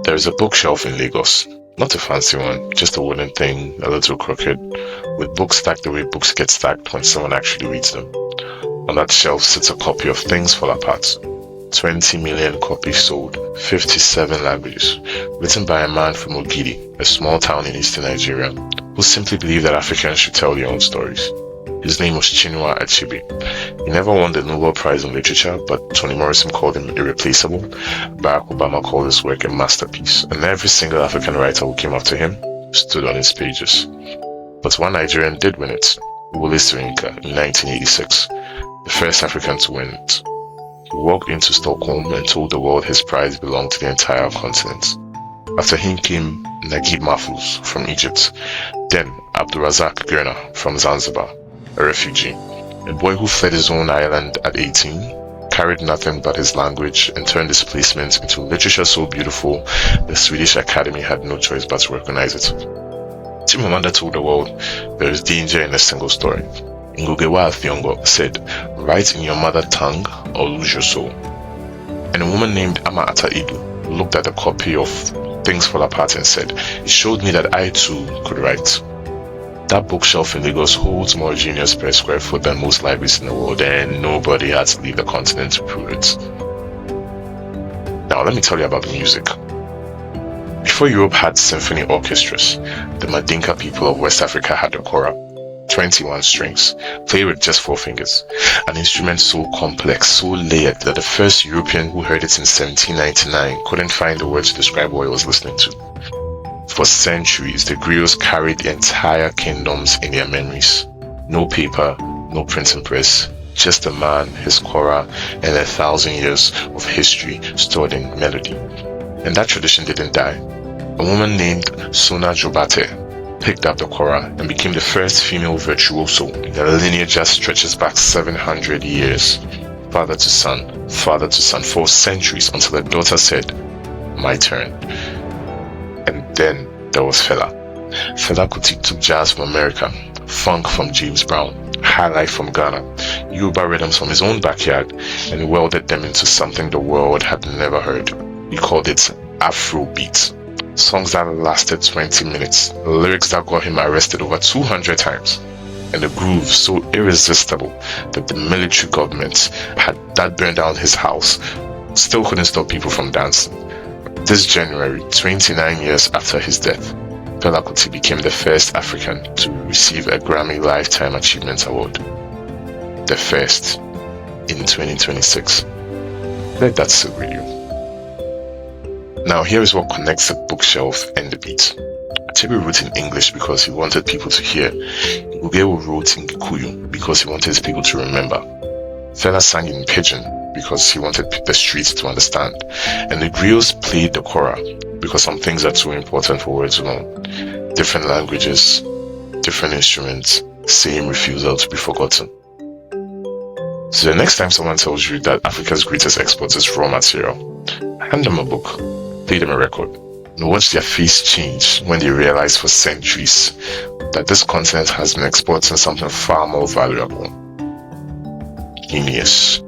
There's a bookshelf in Lagos. Not a fancy one, just a wooden thing, a little crooked, with books stacked the way books get stacked when someone actually reads them. On that shelf sits a copy of Things Fall Apart. 20 million copies sold, 57 languages, written by a man from Ngũgĩ, a small town in eastern Nigeria, who simply believed that Africans should tell their own stories. His name was Chinua Achebe. He never won the Nobel Prize in Literature, but Toni Morrison called him irreplaceable. Barack Obama called his work a masterpiece, and every single African writer who came after him stood on his pages. But one Nigerian did win it, Wole Soyinka, in 1986, the first African to win it. He walked into Stockholm and told the world his prize belonged to the entire continent. After him came Naguib Mahfouz from Egypt, then Abdulrazak Gurnah from Zanzibar, a refugee, a boy who fled his own island at 18, carried nothing but his language, and turned displacement into literature so beautiful the Swedish Academy had no choice but to recognize it. Chimamanda told the world, there is danger in a single story. Ngũgĩ Thiong'o said, write in your mother tongue or lose your soul. And a woman named Aidoo looked at the copy of Things Fall Apart and said, it showed me that I too could write. That bookshelf in Lagos holds more genius per square foot than most libraries in the world, and nobody had to leave the continent to prove it. Now let me tell you about the music. Before Europe had symphony orchestras, the Mandinka people of West Africa had the Kora, 21 strings, played with just 4 fingers, an instrument so complex, so layered that the first European who heard it in 1799 couldn't find the words to describe what he was listening to. For centuries, the griots carried the entire kingdoms in their memories. No paper, no printing press, just a man, his Kora, and 1,000 years of history stored in melody. And that tradition didn't die. A woman named Sona Jobarteh picked up the Kora and became the first female virtuoso in a lineage that stretches back 700 years. Father to son, for centuries, until her daughter said, my turn. And then there was Fela. Fela Kuti took jazz from America, funk from James Brown, high life from Ghana, Yoruba rhythms from his own backyard, and welded them into something the world had never heard. He called it Afrobeat. Songs that lasted 20 minutes, lyrics that got him arrested over 200 times, and a groove so irresistible that the military government that burned down his house still couldn't stop people from dancing. This January, 29 years after his death, Fela Kuti became the first African to receive a Grammy Lifetime Achievement Award. The first in 2026. Let that sit with you. Now here is what connects the bookshelf and the beat. Achebe wrote in English because he wanted people to hear. Ngũgĩ wrote in Gikuyu because he wanted people to remember. Fela sang in Pidgin because he wanted the streets to understand. And the griots played the Kora because some things are too important for words alone. Different languages, different instruments, same refusal to be forgotten. So the next time someone tells you that Africa's greatest export is raw material, hand them a book, play them a record, and watch their face change when they realize for centuries that this continent has been exporting something far more valuable. Genius.